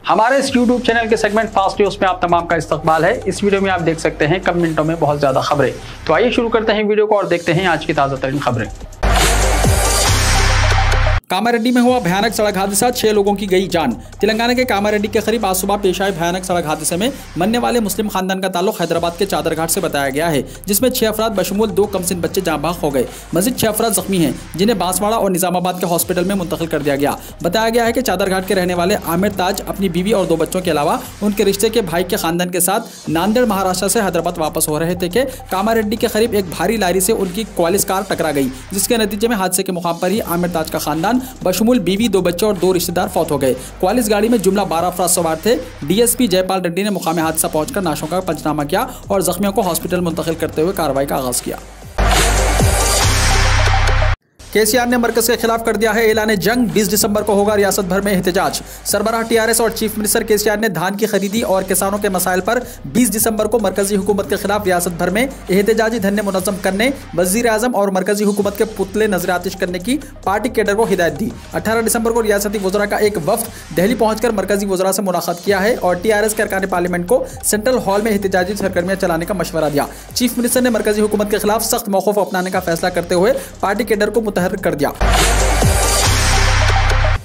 हमारे इस YouTube channel के सेगमेंट फास्ट न्यूज में आप तमाम का इस्तकबाल है। इस वीडियो में आप देख सकते हैं कम मिनटों में बहुत ज्यादा खबरें। तो आइए शुरू करते हैं वीडियो को और देखते हैं आज की ताजा तरीन खबरें। कामारेड्डी में हुआ भयानक सड़क हादसा, 6 लोगों की गई जान। तेलंगाना के कामारेड्डी के करीब आज सुबह पेश आए भयानक सड़क हादसे में मरने वाले मुस्लिम खानदान का ताल्लुक हैदराबाद के चादरघाट से बताया गया है, जिसमें 6 अफराद बशमूल 2 कमसिन बच्चे जाँ बहक हो गए। मजीद 6 अफराद जख्मी हैं, जिन्हें बांसवाड़ा और निजामाबाद के हॉस्पिटल में मुंतकिल कर दिया गया। बताया गया है कि चादरघाट के रहने वाले आमिर ताज अपनी बीवी और 2 बच्चों के अलावा उनके रिश्ते के भाई के खानदान के साथ नांदेड़ महाराष्ट्र से हैदराबाद वापस हो रहे थे कि कामारेड्डी के करीब एक भारी लारी से उनकी क्वालिस कार टकरा गई, जिसके नतीजे में हादसे के मुकाम पर ही आमिर ताज का खानदान बशमूल बीवी, 2 बच्चे और 2 रिश्तेदार फौत हो गए। क्वालिस गाड़ी में जुमला 12 अफराद सवार थे। डीएसपी जयपाल रेड्डी ने मुकाम हादसा पहुंचकर नाशों का पंचनामा किया और जख्मियों को हॉस्पिटल मुंतकिल करते हुए कार्रवाई का आगाज किया। केसीआर ने मरकज के खिलाफ कर दिया है ऐलान जंग, 20 दिसंबर को होगा रियासत भर में एहतजाज। सरबराह टीआरएस और चीफ मिनिस्टर केसीआर ने धान की खरीदी और किसानों के मसाइल पर 20 दिसंबर को मरकजी हुकूमत के खिलाफ रियासत भर में एहतजाजी धरने मुनज़्ज़म करने, वज़ीर आज़म और मरकजी हुकूमत के पुतले नजर आतिश करने की पार्टी कैडर को हिदायत दी। 18 दिसंबर को रियासती वज़रा का एक वफ्द दिल्ली पहुंचकर मरकजी वज़रा से मुलाकात किया है और टीआरएस के अरकान पार्लियामेंट को सेंट्रल हॉल में एहतजाजी सरगर्मियां चलाने का मशवरा दिया। चीफ मिनिस्टर ने मरकजी हुकूमत के खिलाफ सख्त मौक़िफ़ अपनाने का फैसला करते हुए पार्टी कैडर को मुतहर्रिक कर दिया।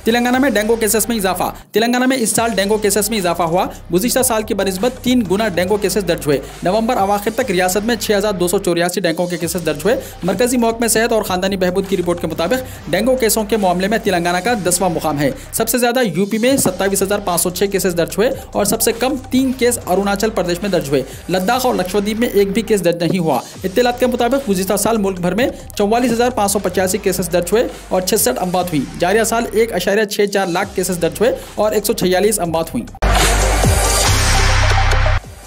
तेलंगाना में डेंगू केसेस में इजाफा। तेलंगाना में इस साल डेंगू केसेस में इजाफा हुआ। गुज़िश्ता साल की बनिस्बत 3 गुना डेंगू केसेस दर्ज हुए। नवंबर अवाखिर तक रियासत में 6284 डेंगू के केसेस दर्ज हुए। मरकजी महकमे सेहत और खानदानी बहबूद की रिपोर्ट के मुताबिक डेंगू केसों के मामले में तेलंगाना का 10वां मुकाम है। सबसे ज्यादा यूपी में 27,506 केसेस दर्ज हुए और सबसे कम 3 केस अरुणाचल प्रदेश में दर्ज हुए। लद्दाख और लक्षद्वीप में एक भी केस दर्ज नहीं हुआ। इत्तलात के मुताबिक गुज़िश्ता साल मुल्क भर में 44,585 केसेस दर्ज हुए और 66 अमवात हुई। जारिया साल 1.64 लाख केसेस दर्ज हुए और 146 अमवात हुई।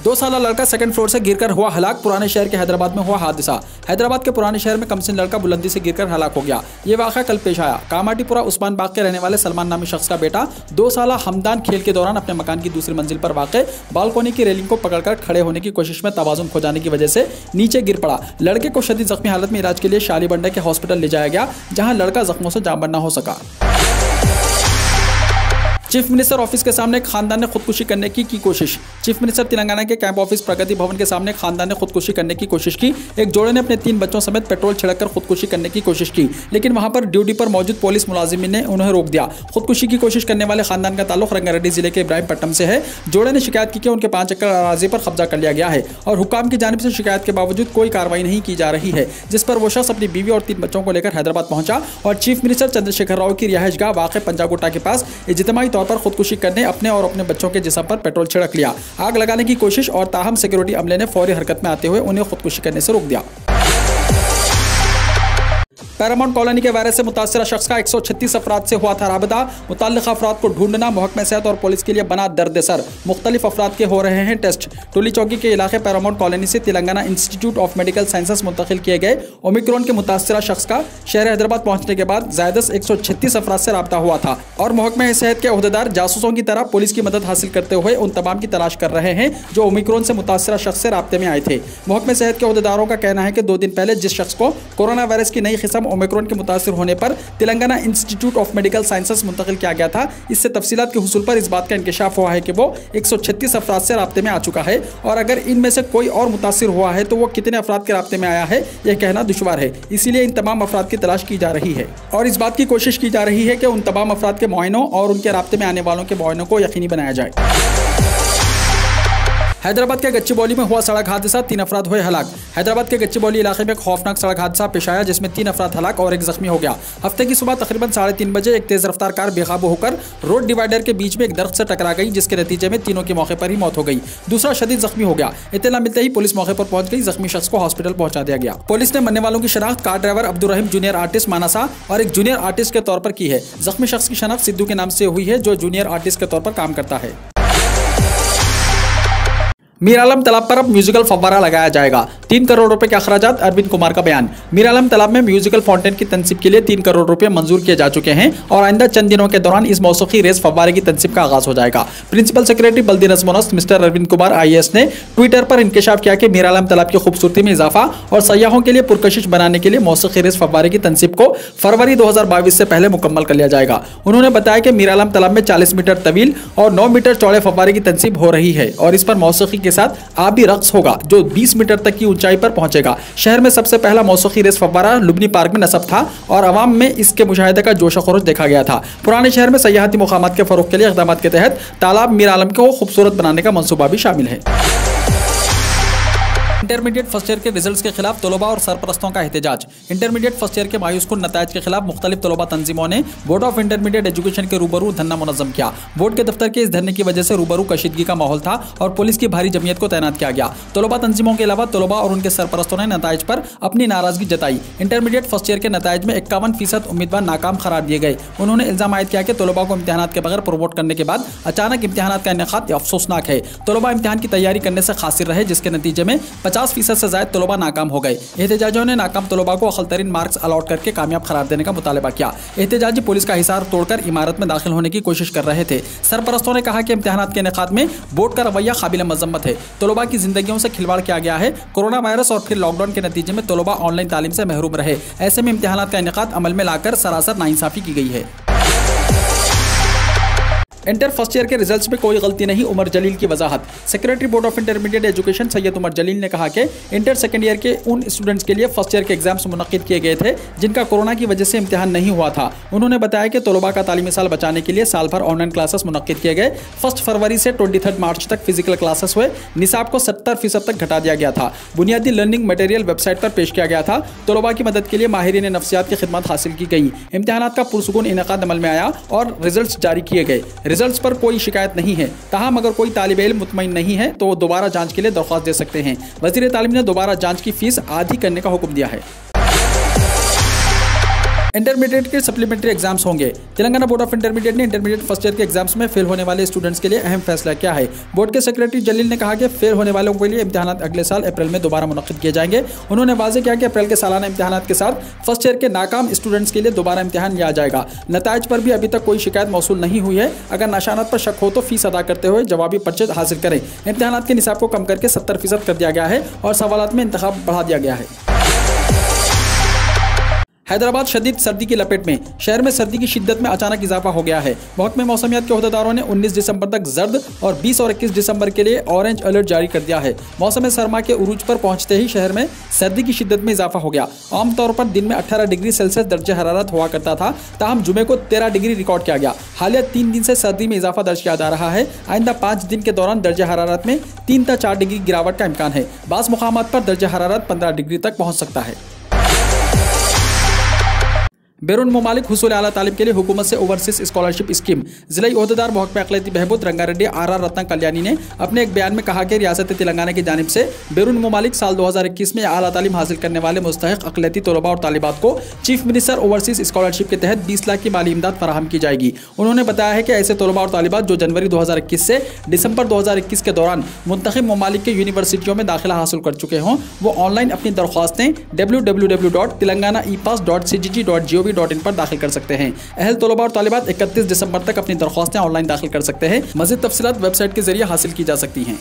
2 साला लड़का सेकंड फ्लोर से गिरकर हुआ हलाक। पुराने शहर के हैदराबाद में हुआ हादसा। हैदराबाद के पुराने शहर में कमसिन लड़का बुलंदी से गिरकर हलाक हो गया। ये वाक़या कल पेश आया। कामाटीपुरा उस्मान बाग के रहने वाले सलमान नामी शख्स का बेटा 2 साला हमदान खेल के दौरान अपने मकान की दूसरी मंजिल पर वाक़ बालकोनी की रेलिंग को पकड़कर खड़े होने की कोशिश में तवाज़ुन खो जाने की वजह से नीचे गिर पड़ा। लड़के को शदीद जख्मी हालत में इलाज के लिए शालीबंडा के हॉस्पिटल ले जाया गया, जहाँ लड़का जख्मों से जांबाज न हो सका। चीफ मिनिस्टर ऑफिस के सामने खानदान ने खुदकुशी करने की कोशिश। चीफ मिनिस्टर तेलंगाना के कैंप ऑफिस प्रगति भवन के सामने खानदान ने खुदकुशी करने की कोशिश की। एक जोड़े ने अपने 3 बच्चों समेत पेट्रोल छिड़ककर खुदकुशी करने की कोशिश की, लेकिन वहां पर ड्यूटी पर मौजूद पुलिस मुलाजिमिन ने उन्हें रोक दिया। खुदकुशी की कोशिश करने वाले खानदान का ताल्लुक रंगारेड्डी जिले के इब्राहिमपट्टनम से है। जोड़े ने शिकायत की कि उनके 5 एकड़ अराजी पर कब्जा कर लिया गया है और हुकाम की जानिब से शिकायत के बावजूद कोई कार्रवाई नहीं की जा रही है, जिस पर वो शख्स अपनी बीवी और 3 बच्चों को लेकर हैदराबाद पहुंचा और चीफ मिनिस्टर चंद्रशेखर राव की रिहाइशगाह वाक़ पंजागुट्टा के पास इज्तिमाई तौर पर खुदकुशी करने अपने और अपने बच्चों के जिस्म पर पेट्रोल छिड़क लिया। आग लगाने की कोशिश और ताहम सिक्योरिटी अमले ने फौरी हरकत में आते हुए उन्हें खुदकुशी करने से रोक दिया। पैरामाउंट कॉलोनी के वायरस से मुतासरा शख्स का 136 अफराद से हुआ था राबता। मुताल्लिक़ अफराद को ढूंढना महकमे सेहत और पुलिस के लिए बना दर्द-ए-सर। मुख्तलिफ अफराद के हो रहे हैं टेस्ट। टोली चौकी के इलाके पैरामाउंट कॉलोनी से Telangana institute of medical sciences मुंतकिल किए गए ओमिक्रॉन के मुतासरा शख्स का शहर हैदराबाद पहुंचने के बाद ज़ायदस 136 अफराद से राबता हुआ था और महकमे सेहत के अहदेदार जासूसों की तरह पुलिस की मदद हासिल करते हुए उन तमाम की तलाश कर रहे हैं जो ओमिक्रॉन से मुतासरा शख्स से राब्ते में आए थे। महकमे सेहत के अहदेदारों का कहना है कि 2 दिन पहले जिस शख्स को कोरोना वायरस की नई किस्म ओमिक्रॉन के मुतासिर होने पर Telangana institute of medical sciences मुंतकिल किया गया था। इससे तफसीलात के हुसूल पर इस बात का इंकशाफ हुआ है कि वो 136 अफराद से राब्ते में आ चुका है और अगर इनमें से कोई और मुतासिर हुआ है तो वो कितने अफराद के राब्ते में आया है यह कहना दुश्वार है। इसीलिए इन तमाम अफराद की तलाश की जा रही है और इस बात की कोशिश की जा रही है कि उन तमाम अफराद के मुआयनों और उनके राब्ते में आने वालों के मुआयनों को यकीनी बनाया जाए। हैदराबाद के गच्चीबौली में हुआ सड़क हादसा, 3 अफराद हुए हलाक। हैदराबाद के गच्चीबौली इलाके में एक खौफनाक सड़क हादसा पेश आया जिसमें 3 अफराद हलाक और 1 जख्मी हो गया। हफ्ते की सुबह तकरीबन 3:30 बजे एक तेज रफ्तार कार बेकाबू होकर रोड डिवाइडर के बीच में एक दरख्त से टकरा गई, जिसके नतीजे में तीनों की मौके पर ही मौत हो गई। दूसरा शदीद जख्मी हो गया। इत्तला मिलते ही पुलिस मौके पर पहुंच गई। जख्मी शख्स को हॉस्पिटल पहुंचा दिया गया। पुलिस ने मरने वालों की शनाख्त कार ड्राइवर अब्दुल रहीम जूनियर आर्टिस्ट मानसा और एक जूनियर आर्टिस्ट के तौर पर की है। जख्मी शख्स की शनाख्त सिद्धू के नाम से हुई है जो जूनियर आर्टिस्ट के तौर पर काम करता है। मीरालम तालाब पर अब म्यूजिकल फव्वारा लगाया जाएगा, 3 करोड़ रुपए के अखराजात, अरविंद कुमार का बयान। मीरालम तालाब में म्यूजिकल फाउंटेन की तनसीब के लिए 3 करोड़ रुपए मंजूर किए जा चुके हैं और आइंदा चंद दिनों के दौरान इस मौसूखी रेस फव्वारे की तनसीब का आगाज हो जाएगा। प्रिंसिपल सेक्रेटरी बल्दी नज़्म-ओ-नस्क मिस्टर अरविंद कुमार IAS ने ट्विटर पर इंकशाफ किया कि मीरालम तालाब की खूबसूरती में इजाफा और सयाहों के लिए पुरकशिश बनाने के लिए मौसूखी रेस फव्वारे की तनसीब को फरवरी 2022 से पहले मुकम्मल कर लिया जाएगा। उन्होंने बताया कि मीरालम तालाब में 40 मीटर तवील और 9 मीटर चौड़े फव्वारे की तनसीब हो रही है और इस पर मौसीकी के साथ आबी रक्स होगा जो 20 मीटर तक की ऊंचाई पर पहुंचेगा। शहर में सबसे पहला मौसूखी रेस फव्वारा लुम्बिनी पार्क में नस्ब था और अवाम में इसके मुशाहिदे का जोश खरोश देखा गया था। पुराने शहर में सयाहती मुकामात के फरोग के लिए इक़दाम के तहत तालाब मीरालम को खूबसूरत बनाने का मंसूबा भी शामिल है। इंटरमीडिएट फर्स्ट ईयर के रिजल्ट्स के खिलाफ तलबा और सरपरस्तों का एहतजाज। इंटरमीडिएट फर्स्ट ईयर के मायूसकुन नताइज के खिलाफ मुख्तलिफ तलबा तंजीमों ने बोर्ड ऑफ इंटरमीडिएट एजुकेशन के रूबरू धरना मुनज़्ज़म किया। बोर्ड के दफ्तर के इस धरने की वजह से रूबरू कशीदगी का माहौल था और पुलिस की भारी जमयत को तैनात किया गया। तलबा तंजीमों के अलावा तलबा और उनके सरपरस्तों ने नताइज पर अपनी नाराजगी जताई। इंटरमीडिएट फर्स्ट ईयर के नताइज में 51% उम्मीदवार नाकाम करार दिए गए। उन्होंने इल्जाम आयद किया कि तलबा को इम्तिहानात के बगैर प्रमोट करने के बाद अचानक इम्तिहानात का इनेकाद अफसोसनाक है। तलबा इम्तिहान की तैयारी करने से खासिर रहे जिसके नतीजे में 50% से ज्यादा तलबा नाकाम हो गए। एहतजाजियों ने नाकाम तलबा को अखलतरीन मार्क्स अलॉट करके कामयाब करार देने का मुतालबा किया। एहतजाजी पुलिस का हिसार तोड़कर इमारत में दाखिल होने की कोशिश कर रहे थे। सरपरस्तों ने कहा कि इम्तिहानात के इनेकाद में बोर्ड का रवैया काबिल मजम्मत है। तलबा की जिंदगियों से खिलवाड़ किया गया है। कोरोना वायरस और फिर लॉकडाउन के नतीजे में तलबा ऑनलाइन तालीम से महरूम रहे। ऐसे में इम्तिहानात का इनेकाद अमल में लाकर सरासर नाइंसाफी की गई है। इंटर फर्स्ट ईयर के रिजल्ट्स में कोई गलती नहीं, उमर जलील की वजाहत। Secretary board of intermediate education Syed Umar Jalil ने कहा कि इंटर सेकेंड ईयर के उन स्टूडेंट्स के लिए फर्स्ट ईयर के एग्जाम्स मुनक्किद किए गए थे जिनका कोरोना की वजह से इम्तिहान नहीं हुआ था। उन्होंने बताया कि तलबा का तालीमी साल बचाने के लिए साल भर ऑनलाइन क्लासेस मुनक्किद किए गए। 1 फरवरी से 23 मार्च तक फिजिकल क्लासेस हुए। निसाब को 70% तक घटा दिया गया था। बुनियादी लर्निंग मटेरियल वेबसाइट पर पेश किया गया था। तलबा की मदद के लिए माहिरीन नफ्सियात की खिदमत हासिल की गई। इम्तिहानात का पुरसुकून इनेकाद अमल में आया और रिजल्ट्स जारी किए गए। रिजल्ट्स पर कोई शिकायत नहीं है। ताहम अगर कोई तालिब इल्म मुतमईन नहीं है तो वो दोबारा जांच के लिए दरख्वास्त दे सकते हैं। वज़ीर तालीम ने दोबारा जांच की फीस आधी करने का हुक्म दिया है। इंटरमीडिएट के सप्लीमेंट्री एग्जाम्स होंगे। तेलंगाना बोर्ड ऑफ इंटरमीडिएट ने इंटरमीडिएट फर्स्ट ईयर के एग्जाम्स में फेल होने वाले स्टूडेंट्स के लिए अहम फैसला किया है। बोर्ड के सेक्रेटरी जलील ने कहा कि फेल होने वालों के लिए इम्तिहानात अगले साल अप्रैल में दोबारा मुनक्किद किए जाएंगे। उन्होंने वाज़ेह किया कि अप्रैल के सालाना इम्तिहानात के साथ फर्स्ट ईयर के नाकाम स्टूडेंट्स के लिए दोबारा इम्तिहान लिया जाएगा। नताइज पर भी अभी तक कोई शिकायत मौसूल नहीं हुई है। अगर निशानात पर शक हो तो फीस अदा करते हुए जवाबी पर्चे हासिल करें। इम्तिहानात के निसाब को कम करके 70% कर दिया गया है और सवालात में इंतखाब बढ़ा दिया गया है। हैदराबाद शदीद सर्दी की लपेट में। शहर में सर्दी की शिद्दत में अचानक इजाफा हो गया है। महकमे मौसमियात के ओहदेदारों ने 19 दिसंबर तक जर्द और 20 और 21 दिसंबर के लिए ऑरेंज अलर्ट जारी कर दिया है। मौसम सरमा के उरूज पर पहुंचते ही शहर में सर्दी की शिद्दत में इजाफा हो गया। आमतौर पर दिन में 18 डिग्री सेल्सियस दर्ज हरारत हुआ करता था, ताहम जुमे को 13 डिग्री रिकॉर्ड किया गया। हालिया 3 दिन से सर्दी में इजाफा दर्ज किया जा रहा है। आइंदा 5 दिन के दौरान दर्ज हरारत में 3 से 4 डिग्री गिरावट का इम्कान है। बाज़ मुकामात पर दर्ज हरारत 15 डिग्री तक पहुँच सकता है। बैरून मुमालिक हुसूल आला तालीम के लिए हुकूमत से ओवरसीज स्कॉलरशिप स्कीम। जिला ओहदेदार महकमा अक़लियती बहबूद रंगारेड्डी RR रत्ना कल्याणी ने अपने एक बयान में कहा कि रियासत तेलंगाना की जानिब से बैरून मुमालिक साल 2021 में आला तालीम हासिल करने वाले मुस्तहिक अक़लियती तलबा और तालिबात को चीफ मिनिस्टर ओवरसीज स्कॉलरशिप के तहत 20 लाख की माली इमदाद फराहम की जाएगी। उन्होंने बताया है कि ऐसे तलबा और तालिबात जो जनवरी 2021 से दिसंबर 2021 के दौरान मुंतखब ममालिक के यूनिवर्सिटियों में दाखिला हासिल कर चुके हों वो ऑनलाइन अपनी दरख्वास्तें www.telanganaepass.cgg.gov.in पर दाखिल कर सकते हैं। अहल तलबा और तालिबात 31 दिसंबर तक अपनी दरख्वास्तें ऑनलाइन दाखिल कर सकते हैं। मज़ीद तफसीलात वेबसाइट के जरिए हासिल की जा सकती हैं।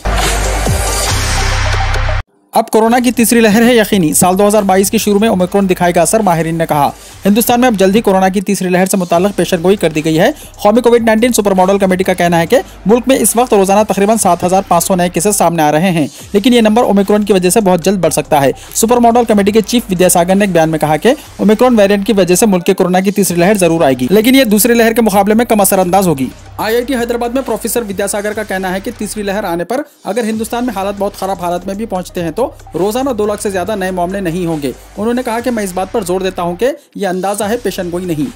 अब कोरोना की तीसरी लहर है यकीनी। साल 2022 के शुरू में ओमिक्रॉन दिखाएगा असर, माहिरीन ने कहा। हिंदुस्तान में अब जल्द ही कोरोना की तीसरी लहर से मुताल्लिक पेशनगोई कर दी गई है। कौमी कोविड-19 सुपर मॉडल कमेटी का कहना है कि मुल्क में इस वक्त रोजाना तकरीबन 7,500 नए केसेस सामने आ रहे हैं, लेकिन ये नंबर ओमिक्रॉन की वजह से बहुत जल्द बढ़ सकता है। सुपर मॉडल कमेटी के चीफ विद्यासागर ने एक बयान में कहा कि ओमिक्रॉन वेरिएंट की वजह से मुल्क के कोरोना की तीसरी लहर जरूर आएगी, लेकिन ये दूसरी लहर के मुकाबले में कम असरअंदाज होगी। IIT हैदराबाद में प्रोफेसर विद्यासागर का कहना है कि तीसरी लहर आने पर अगर हिंदुस्तान में हालात बहुत खराब हालत में भी पहुंचते हैं तो रोजाना 2 लाख से ज्यादा नए मामले नहीं होंगे। उन्होंने कहा कि मैं इस बात पर जोर देता हूं कि यह अंदाजा है, पेशनगोई नहीं।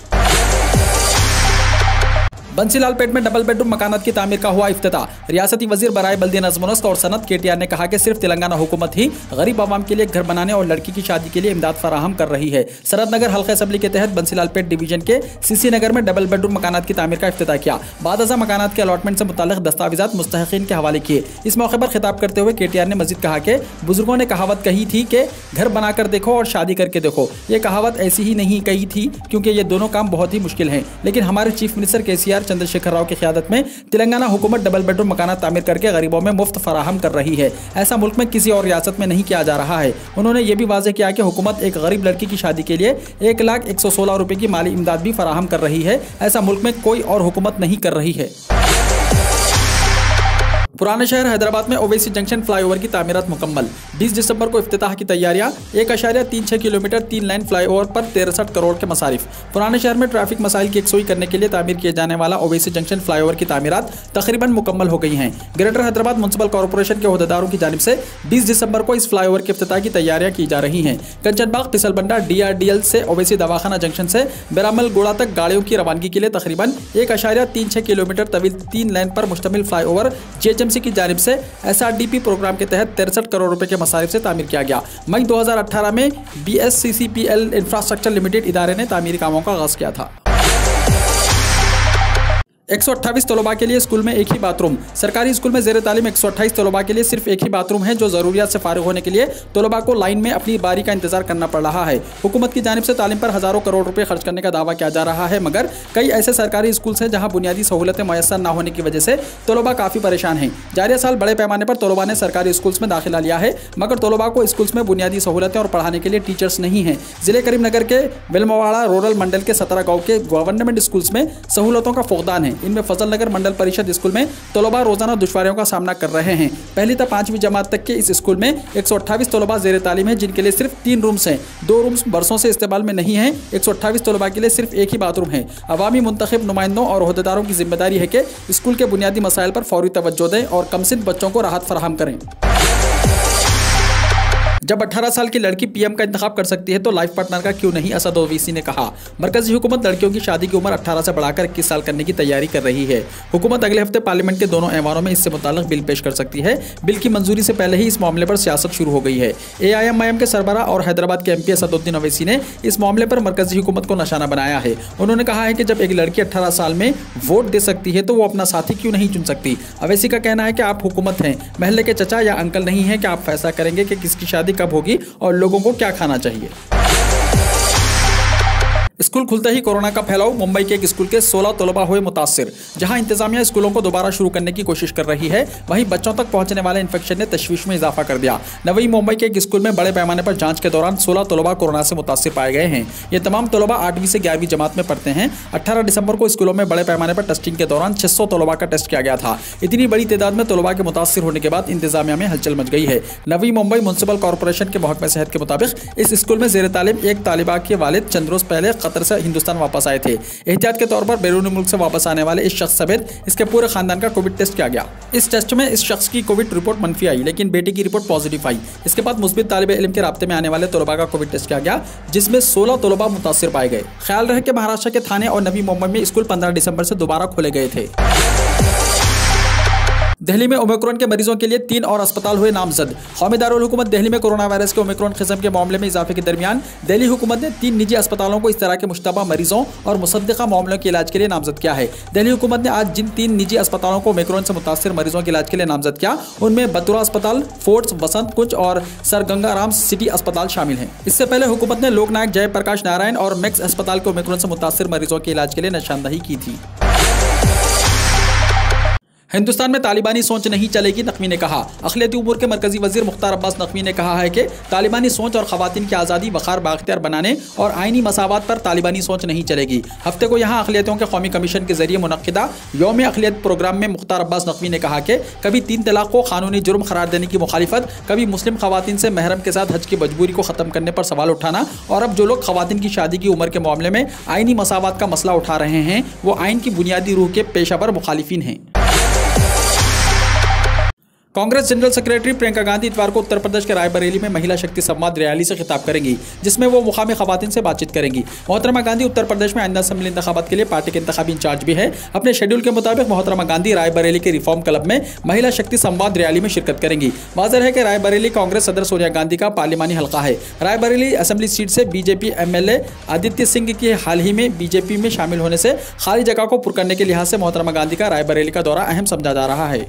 बंसीलालपेट में डबल बेडरूम मकानात की तामीर का हुआ इफ्तिताह। रियासती वजीर बराए बल्दी नज़्म-ओ-नस्क और सनत KTR ने कहा कि सिर्फ तेलंगाना हुकूमत ही गरीब आवाम के लिए घर बनाने और लड़की की शादी के लिए इमदाद फराहम कर रही है। सनत नगर हल्का असम्बली के तहत बंसीलालपेट डिवीजन के CC नगर में डबल बेडरूम मकानात की तामीर का इफ्तिताह किया। बाद अज़ा मकानात के अलॉटमेंट से मुताल्लिक़ दस्तावेज़ात मुस्तहिक़ीन के हवाले किए। इस मौके पर खिताब करते हुए KTR ने मज़ीद कहा कि बुजुर्गों ने कहावत कही थी कि घर बनाकर देखो और शादी करके देखो। ये कहावत ऐसी ही नहीं कही थी क्योंकि ये दोनों काम बहुत ही मुश्किल हैं, लेकिन हमारे chief minister KCR Chandrashekhar Rao की क़यादत में तेलंगाना हुकूमत डबल बेडरूम मकानात तामीर करके गरीबों में मुफ्त फराहम कर रही है। ऐसा मुल्क में किसी और रियासत में नहीं किया जा रहा है। उन्होंने ये भी वाज़ेह किया कि हुकूमत एक गरीब लड़की की शादी के लिए 1,116 रुपये की माली इमदाद भी फराहम कर रही है। ऐसा मुल्क में कोई और हुकूमत नहीं कर रही है। पुराने शहर हैदराबाद में ओवैसी जंक्शन फ्लाईओवर की तामीरात मुकम्मल। 20 दिसंबर को इफ्तिताह की तैयारियां। 1.36 किलोमीटर 3 लाइन फ्लाईओवर पर 63 करोड़ के मसारिफ। पुराने शहर में ट्रैफिक मसाइल की यकसुई करने के लिए तामीर किए जाने वाला ओवैसी जंक्शन फ्लाईओवर की तामीरात तकरीबन मुकम्मल हो गई हैं। ग्रेटर हैदराबाद म्युनिसिपल कॉर्पोरेशन के अहदेदारों की जानिब से 20 दिसंबर को इस फ्लाईओवर के इफ्तिताह की तैयारियां की जा रही हैं। कंचनबाग फिसलबंडा DRDL से ओवैसी दवाखाना जंक्शन से बेरामल गोड़ा तक गाड़ियों की रवानगी के लिए तकरीबन 1.36 किलोमीटर तवील 3 लाइन पर मुश्तमिल फ्लाईओवर GHMC की जानिब से SRDP प्रोग्राम के तहत 63 करोड़ रुपए के मसारिफ से तामीर किया गया। मई 2018 में BSCCPL इंफ्रास्ट्रक्चर लिमिटेड इदारे ने तामीरी कामों का आगाज किया था। 128 तलबा के लिए स्कूल में एक ही बाथरूम। सरकारी स्कूल में ज़ेर तालीम 128 तलबा के लिए सिर्फ एक ही बाथरूम है, जो ज़रूरियात से फारिग होने के लिए तलबा को लाइन में अपनी बारी का इंतजार करना पड़ रहा है। हुकूमत की जानिब से तालीम पर हज़ारों करोड़ रुपए खर्च करने का दावा किया जा रहा है, मगर कई ऐसे सरकारी स्कूल हैं जहाँ बुनियादी सहूलतें मैसर न होने की वजह से तलबा काफ़ी परेशान हैं। जारिया साल बड़े पैमाने पर तलबा ने सरकारी स्कूल्स में दाखिला लिया है, मगर तलबा को स्कूल्स में बुनियादी सहूलतें और पढ़ाने के लिए टीचर्स नहीं हैं। ज़िले करीमनगर के वेलमवाड़ा रूरल मंडल के 17 गाँव के गवर्नमेंट स्कूल्स में सहूलतों का फुकदान है। इनमें फजल नगर मंडल परिषद स्कूल में तलबा रोजाना दुश्वारियों का सामना कर रहे हैं। पहली तक 5वीं जमात तक के इस स्कूल में 128 तलबा ज़ेर तालीम है, जिनके लिए सिर्फ 3 रूम्स हैं। 2 रूम्स बरसों से इस्तेमाल में नहीं हैं। 128 तलबा के लिए सिर्फ एक ही बाथरूम है। अवामी मुंतखब नुमाइंदों और अहदेदारों की जिम्मेदारी है कि स्कूल के बुनियादी मसाइल पर फौरी तवज्जो दें और कमसिन बच्चों को राहत फराहम करें। जब 18 साल की लड़की PM का इंतखाब कर सकती है तो लाइफ पार्टनर का क्यों नहीं, असद ओवैसी ने कहा। मरकजी हुकूमत लड़कियों की शादी की उम्र 18 से बढ़ाकर 21 साल करने की तैयारी कर रही है। हुकूमत अगले हफ्ते पार्लियामेंट के दोनों ऐवानों में इससे मुताल्लिक बिल पेश कर सकती है। बिल की मंजूरी से पहले ही इस मामले पर सियासत शुरू हो गई है। AIMIM के सरबराह और हैदराबाद के MP असदुद्दीन ओवैसी ने इस मामले पर मरकजी हुकूमत को निशाना बनाया है। उन्होंने कहा है कि जब एक लड़की 18 साल में वोट दे सकती है तो वो अपना साथी क्यों नहीं चुन सकती। ओवैसी का कहना है कि आप हुकूमत हैं, महल्ले के चचा या अंकल नहीं है कि आप फैसला करेंगे कि किसकी शादी कब होगी और लोगों को क्या खाना चाहिए। स्कूल खुलते ही कोरोना का फैलाव। मुंबई के एक स्कूल के 16 तलबा हुए मुतासिर। जहां इंतजामिया स्कूलों को दोबारा शुरू करने की कोशिश कर रही है, वहीं बच्चों तक पहुंचने वाले इन्फेक्शन ने तशवीश में इजाफा कर दिया। नवी मुंबई के एक स्कूल में बड़े पैमाने पर जांच के दौरान 16 तलबा कोरोना से मुतासिर पाए गए हैं। ये तमाम तलबा 8वीं से 11वीं जमात में पढ़ते हैं। 18 दिसंबर को स्कूलों में बड़े पैमाने पर टेस्टिंग के दौरान 600 तलबा का टेस्ट किया गया था। इतनी बड़ी तादाद में तलबा के मुतासिर होने के बाद इंतजामिया में हलचल मच गई है। नवी मुंबई म्युनिसिपल कॉर्पोरेशन के महकमे सेहत के मुताबिक इस स्कूल में ज़ेर तालीम एक तालिबा के वालिद चंद रोज पहले कतर से हिंदुस्तान वापस आए थे। एहतियात के तौर पर बैरून मुल्क से वापस आने वाले इस शख्स समेत इसके पूरे खानदान का कोविड टेस्ट किया गया। इस टेस्ट में इस शख्स की कोविड रिपोर्ट मनफी आई, लेकिन बेटी की रिपोर्ट पॉजिटिव आई। इसके बाद मुस्बित तालिब इल्म के राब्ते में आने वाले तलबा का कोविड टेस्ट किया गया, जिसमें 16 तलबा मुतासिर पाए गए। ख्याल रहे कि महाराष्ट्र के थाने और नवी मुंबई में स्कूल 15 दिसंबर से दोबारा खोले गए थे। दिल्ली में ओमिक्रॉन के मरीजों के लिए 3 और अस्पताल हुए नामजद। कौमी दारुल हुकूमत दिल्ली में कोरोना वायरस के ओमिक्रॉन किस्म के मामले में इजाफे के दरमियान दिल्ली हुकूमत ने 3 निजी अस्पतालों को इस तरह के मुश्तबा मरीजों और मुसद्दिका मामलों के इलाज के लिए नामजद किया है। दिल्ली हुकूमत ने आज जिन 3 निजी अस्पतालों को ओमिक्रॉन से मुतासिर मरीजों के इलाज के लिए नामजद किया, उनमें बतुरा अस्पताल, फोर्ट्स, वसंत कुंज और सर गंगाराम सिटी अस्पताल शामिल हैं। इससे पहले हुकूमत ने लोकनायक जयप्रकाश नारायण और मैक्स अस्पताल को ओमिक्रॉन से मुतासिर मरीजों के इलाज के लिए निशानदही की थी। हिंदुस्तान में तालिबानी सोच नहीं चलेगी, नकवी ने कहा। अखिलती उमूर के मरकजी वजीर मुख्तार अब्बास नकवी ने कहा है कि तालिबानी सोच और खवातीन की आज़ादी वक़ार बाख्तियार बनाने और आइनी मसावत पर तालिबानी सोच नहीं चलेगी। हफ्ते को यहाँ अखिलियतों के कौमी कमीशन के जरिए मुनक्किदा यौम अखिलियत प्रोग्राम में मुख्तार अब्बास नकवी ने कहा कि कभी 3 तलाक को कानूनी जुर्म करार देने की मुखालिफत, कभी मुस्लिम खवातीन से महरम के साथ हज की मजबूरी को ख़त्म करने पर सवाल उठाना, और अब जो लोग खवातीन की शादी की उम्र के मामले में आइनी मसावत का मसला उठा रहे हैं, वो आइन की बुनियादी रूह के पेशावर मुखालिफिन हैं। कांग्रेस जनरल सेक्रेटरी प्रियंका गांधी इतवार को उत्तर प्रदेश के रायबरेली में महिला शक्ति संवाद रैली से खिताब करेंगी, जिसमें वो मुकामी खवातीन से बातचीत करेंगी। मोहतरमा गांधी उत्तर प्रदेश में आइंदा असेंबली इंतखाबात के लिए पार्टी के इंतखाबी इंचार्ज भी है। अपने शेड्यूल के मुताबिक मोहतरमा गांधी रायबरेली के रिफॉर्म क्लब में महिला शक्ति संवाद रैली में शिरकत करेंगी। वाज़ेह है कि रायबरेली कांग्रेस सदर सोनिया गांधी का पार्लिमानी हल्का है। रायबरेली असेंबली सीट से बीजेपी एमएलए आदित्य सिंह के हाल ही में बीजेपी में शामिल होने से खाली जगह को पुर करने के लिहाज से मोहतरमा गांधी का रायबरेली का दौरा अहम समझा जा रहा है।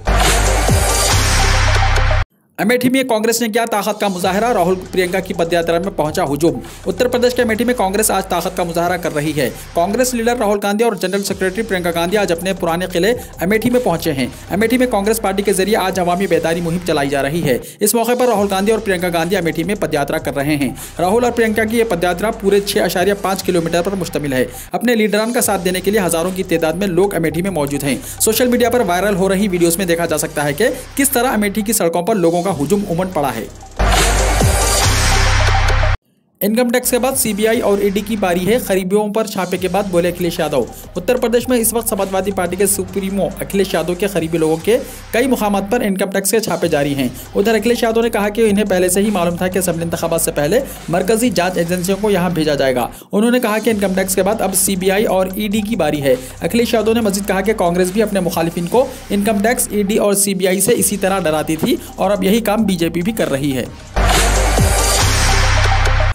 अमेठी में कांग्रेस ने किया ताकत का मुजाहरा, राहुल प्रियंका की पदयात्रा में पहुंचा हुजूम। उत्तर प्रदेश के अमेठी में कांग्रेस आज ताकत का मुजाहरा कर रही है। कांग्रेस लीडर राहुल गांधी और जनरल सेक्रेटरी प्रियंका गांधी आज अपने पुराने किले अमेठी में पहुंचे हैं। अमेठी में कांग्रेस पार्टी के जरिए आज अवामी बेदारी मुहिम चलाई जा रही है। इस मौके पर राहुल गांधी और प्रियंका गांधी अमेठी में पदयात्रा कर रहे हैं। राहुल और प्रियंका की यह पदयात्रा पूरे 6.5 किलोमीटर पर मुश्तमिल है। अपने लीडरान का साथ देने के लिए हजारों की तादाद में लोग अमेठी में मौजूद हैं। सोशल मीडिया पर वायरल हो रही वीडियोस में देखा जा सकता है कि किस तरह अमेठी की सड़कों पर लोगों का हुजूम उमड़ पड़ा है। इनकम टैक्स के बाद सीबीआई और ईडी की बारी है। खरीबियों पर छापे के बाद बोले अखिलेश यादव। उत्तर प्रदेश में इस वक्त समाजवादी पार्टी के सुप्रीमो अखिलेश यादव के करीबी लोगों के कई मुकामात पर इनकम टैक्स के छापे जारी हैं। उधर अखिलेश यादव ने कहा कि इन्हें पहले से ही मालूम था कि असेंबली इंतखाबात से पहले मरकजी जांच एजेंसियों को यहां भेजा जाएगा। उन्होंने कहा कि इनकम टैक्स के बाद अब सीबीआई और ईडी की बारी है। अखिलेश यादव ने मजीद कहा कि कांग्रेस भी अपने मुखालिफिन को इनकम टैक्स, ईडी और सीबीआई से इसी तरह डराती थी और अब यही काम बीजेपी भी कर रही है।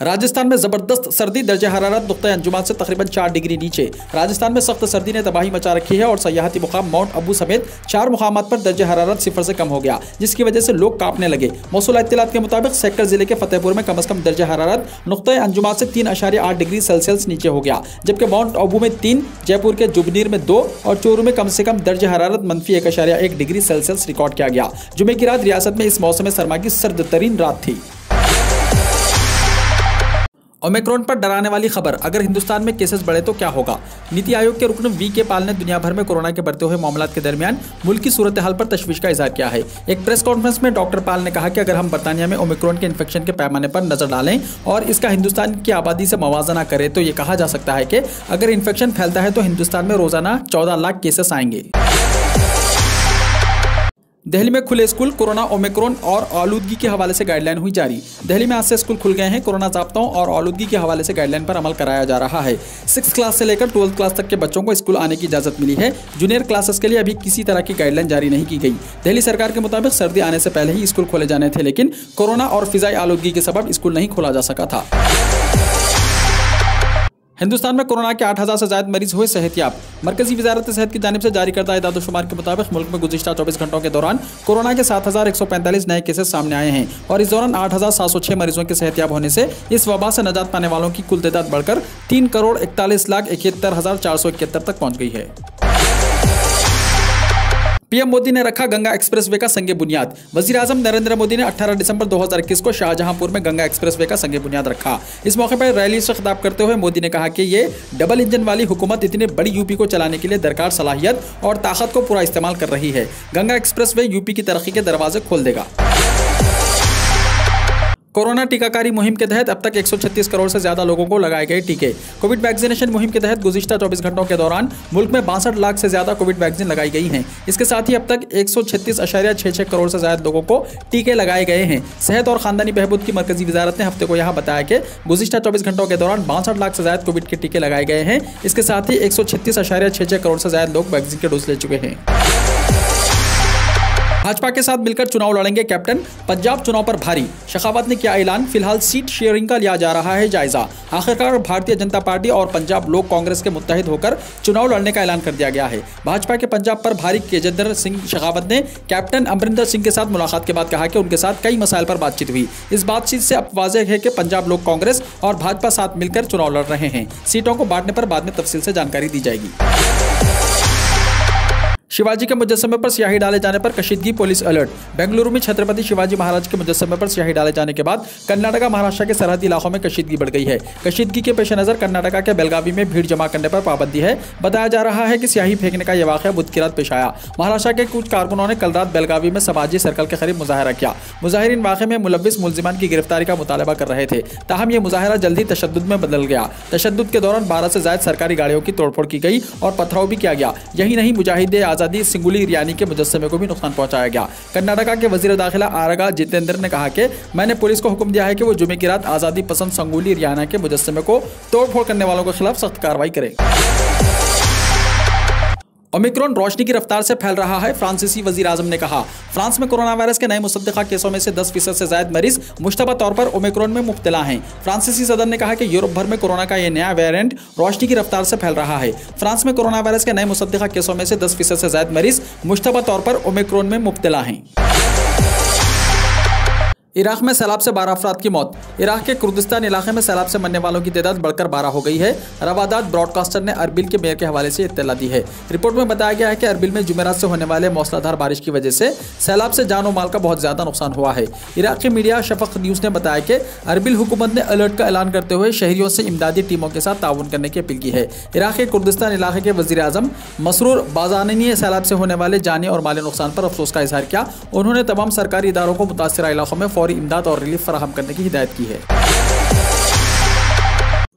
राजस्थान में जबरदस्त सर्दी, दर्जे हरारत नुक्ते अंजुमान से तकरीबन 4 डिग्री नीचे। राजस्थान में सख्त सर्दी ने तबाही मचा रखी है और सयाहती मुकाम माउंट अबू समेत 4 मुकामात पर दर्जे हरारत 0 से कम हो गया, जिसकी वजह से लोग कांपने लगे। मौसूल इत्तलात के मुताबिक सेक्टर जिले के फतेहपुर में कम से कम दर्जे हरारत नुक्ते अंजुमान से 3.8 डिग्री सेल्सियस नीचे हो गया, जबकि माउंट अबू में 3, जयपुर के जुबनीर में 2 और चोरू में कम से कम दर्जे हरारत -1.1 डिग्री सेल्सियस रिकॉर्ड किया गया। जुमे की रात रियासत में इस मौसम सरमा की सर्द तरीन रात थी। ओमिक्रॉन पर डराने वाली खबर, अगर हिंदुस्तान में केसेस बढ़े तो क्या होगा। नीति आयोग के रुकन वी के पाल ने दुनिया भर में कोरोना के बढ़ते हुए मामलात के दरमियान मुल्क की सूरत हाल पर तशवीश का इजहार किया है। एक प्रेस कॉन्फ्रेंस में डॉक्टर पाल ने कहा कि अगर हम बरतानिया में ओमिक्रॉन के इन्फेक्शन के पैमाने पर नजर डालें और इसका हिंदुस्तान की आबादी से मवाजना करें तो ये कहा जा सकता है कि अगर इन्फेक्शन फैलता है तो हिंदुस्तान में रोजाना 14 लाख केसेस आएंगे। दिल्ली में खुले स्कूल, कोरोना, ओमिक्रॉन और आलूदगी के हवाले से गाइडलाइन हुई जारी। दिल्ली में आज से स्कूल खुल गए हैं। कोरोना ज़ाब्तों और आलूदगी के हवाले से गाइडलाइन पर अमल कराया जा रहा है। 6th क्लास से लेकर 12th क्लास तक के बच्चों को स्कूल आने की इजाज़त मिली है। जूनियर क्लासेस के लिए अभी किसी तरह की गाइडलाइन जारी नहीं की गई। दिल्ली सरकार के मुताबिक सर्दी आने से पहले ही स्कूल खोले जाने थे, लेकिन कोरोना और फिजाई आलूदगी के सबब स्कूल नहीं खोला जा सका था। हिंदुस्तान में कोरोना के 8,000 से ज्यादा मरीज हुए सेहतियाब। मरकजी वजारत सेहत की जानिब से जारी करदा इदाद-ओ-शुमार के मुताबिक मुल्क में गुज़िश्ता 24 घंटों के दौरान कोरोना के 7,145 नए केसेस सामने आए हैं और इस दौरान 8,706 मरीजों के सेहतियाब होने से इस वबा से नजात पाने वालों की कुल तादाद बढ़कर 3,41,71,471 तक पहुँच गई है। पीएम मोदी ने रखा गंगा एक्सप्रेसवे का संगे बुनियाद। वजीर आजम नरेंद्र मोदी ने 18 दिसंबर 2021 को शाहजहांपुर में गंगा एक्सप्रेसवे का संगे बुनियाद रखा। इस मौके पर रैली से खिताब करते हुए मोदी ने कहा कि ये डबल इंजन वाली हुकूमत इतनी बड़ी यूपी को चलाने के लिए दरकार सलाहियत और ताकत को पूरा इस्तेमाल कर रही है। गंगा एक्सप्रेसवे यूपी की तरक्की के दरवाजे खोल देगा। कोरोना टीकाकारी मुहिम के तहत अब तक 136 करोड़ से ज्यादा लोगों को लगाए गए टीके। कोविड वैक्सीनेशन मुहिम के तहत गुज़िश्ता 24 घंटों के दौरान मुल्क में 62 लाख से ज्यादा कोविड वैक्सीन लगाई गई हैं। इसके साथ ही अब तक 136.66 करोड़ से ज्यादा लोगों को टीके लगाए गए हैं। सेहत और खानदानी बहबूद की मरकजी वजारत ने हफ्ते को यहाँ बताया कि गुज़िश्ता 24 घंटों के दौरान 62 लाख से ज्यादा कोविड के टीके लगाए गए हैं। इसके साथ ही 136.66 करोड़ से ज्यादा लोग वैक्सीन के डोज ले चुके हैं। भाजपा के साथ मिलकर चुनाव लड़ेंगे कैप्टन, पंजाब चुनाव पर भारी। शेखावत ने किया ऐलान, फिलहाल सीट शेयरिंग का लिया जा रहा है जायजा। आखिरकार भारतीय जनता पार्टी और पंजाब लोक कांग्रेस के मुत्तहिद होकर चुनाव लड़ने का ऐलान कर दिया गया है। भाजपा के पंजाब पर भारी केजेंद्र सिंह शेखावत ने कैप्टन अमरिंदर सिंह के साथ मुलाकात के बाद कहा कि उनके साथ कई मसाइल पर बातचीत हुई। इस बातचीत से अब वाज़ेह है कि पंजाब लोक कांग्रेस और भाजपा साथ मिलकर चुनाव लड़ रहे हैं। सीटों को बांटने पर बाद में तफसील से जानकारी दी जाएगी। शिवाजी के मुजस्समे पर स्याही डाले जाने पर कशीदगी, पुलिस अलर्ट। बेंगलुरु में छत्रपति शिवाजी महाराज के मुजस्समे पर स्याही डाले जाने के बाद कर्नाटका महाराष्ट्र के सरहदी इलाकों में कशीदगी बढ़ गई है। कशीदगी के पेश नजर कर्नाटका के बेलगावी में भीड़ जमा करने पर पाबंदी है। बताया जा रहा है कि स्याही फेंकने का यह वाक़या बुध की रात पेश आया। महाराष्ट्र के कुछ कारकुनों ने कल रात बेलगावी में समाजी सर्कल के करीब मुजाहरा किया। मुजाहिरीन वाक़े में मुलव्विस मुलजिमान की गिरफ्तारी का मुतालबा कर रहे थे। ताहम यह मुजाहरा जल्दी तशद्दुद में बदल गया। तशद्दुद के दौरान 12 से ज्यादा सरकारी गाड़ियों की तोड़फोड़ की गई और पथराव भी किया गया। यही नहीं, मुजाहिदे आज़ादी आजादी सिंगुली रियानी के मुजस्समे को भी नुकसान पहुंचाया गया। कर्नाटका के वजीर दाखिला आरगा जितेंद्र ने कहा कि मैंने पुलिस को हुक्म दिया है कि वो जुमे की रात आजादी पसंद संगुली रियाना के मुजस्समे को तोड़फोड़ करने वालों के खिलाफ सख्त कार्रवाई करे। ओमिक्रॉन रोशनी की रफ्तार से फैल रहा है, फ्रांसीसी वजीर आजम ने कहा। फ्रांस में कोरोना वायरस के नए मुसद्दिका केसों में से 10% से ज्यादा मरीज मुश्तबा तौर पर ओमिक्रॉन में मुब्तला हैं। फ्रांसीसी सदर ने कहा कि यूरोप भर में कोरोना का यह नया वेरिएंट रोशनी की रफ्तार से फैल रहा है। फ्रांस में कोरोना वायरस के नए मुसद्दिका केसों में से 10% से ज्यादा मरीज मुश्तबा तौर पर ओमिक्रॉन में मुब्तला हैं। इराक में सैलाब से 12 अफराद की मौत। इराक के कुर्दिस्तान इलाके में सैलाब से मरने वालों की तादाद बढ़कर 12 हो गई है। रवादात ब्रॉडकास्टर ने अरबिल के मेयर के हवाले से इत्तला दी है। रिपोर्ट में बताया गया है कि अरबिल में जुमेरात से होने वाले मौसलाधार बारिश की वजह से सैलाब से जान और माल का बहुत ज्यादा नुकसान हुआ है। इराक के मीडिया शफक न्यूज़ ने बताया कि अरबिल हुकूमत ने अलर्ट का ऐलान करते हुए शहरियों से इमदादी टीमों के साथ ताउन करने की अपील की है। इराक के कुर्दिस्तान इलाके के वजीर आजम मसरूर बाजानी ने सैलाब से होने वाले जानी और माली नुकसान पर अफसोस का इजहार किया। उन्होंने तमाम सरकारी इदारों को मुतासिरा इलाकों में फौरी इमदाद और रिलीफ फराहम करने की हिदायत की है।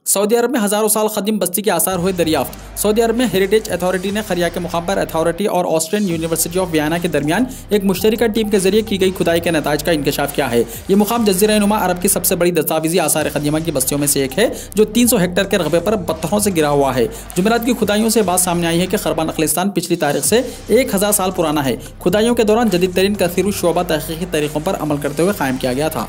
सऊदी अरब में हजारों साल कदीम बस्ती के आसार हुए दरियाफ्त। सऊदी अरब में हेरिटेज अथॉरिटी ने खरिया के मुकाम पर अथॉरिटी और ऑस्ट्रियन यूनिवर्सिटी ऑफ वियना के दरमियान एक मुश्तरका टीम के जरिए की गई खुदाई के नताज का इंकशाफ किया है। ये मुकाम जज़ीरा नुमा अरब की सबसे बड़ी दस्तावेजी आसार कदीमा की बस्तियों में से एक है, जो 300 हेक्टेयर के रकबे पर पत्थरों से गिरा हुआ है। जुमेरात की खुदाइयों से बात सामने आई है कि खरबा नखलिस्तान पिछली तारीख से 1000 साल पुराना है। खुदाइयों के दौरान जदीद तरीन कसीर शोबा तहकीकी तरीकों पर अमल करते हुए कायम किया गया था।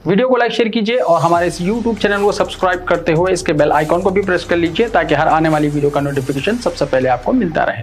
वीडियो को लाइक शेयर कीजिए और हमारे इस YouTube चैनल को सब्सक्राइब करते हुए इसके बेल आइकॉन को भी प्रेस कर लीजिए ताकि हर आने वाली वीडियो का नोटिफिकेशन सबसे पहले आपको मिलता रहे।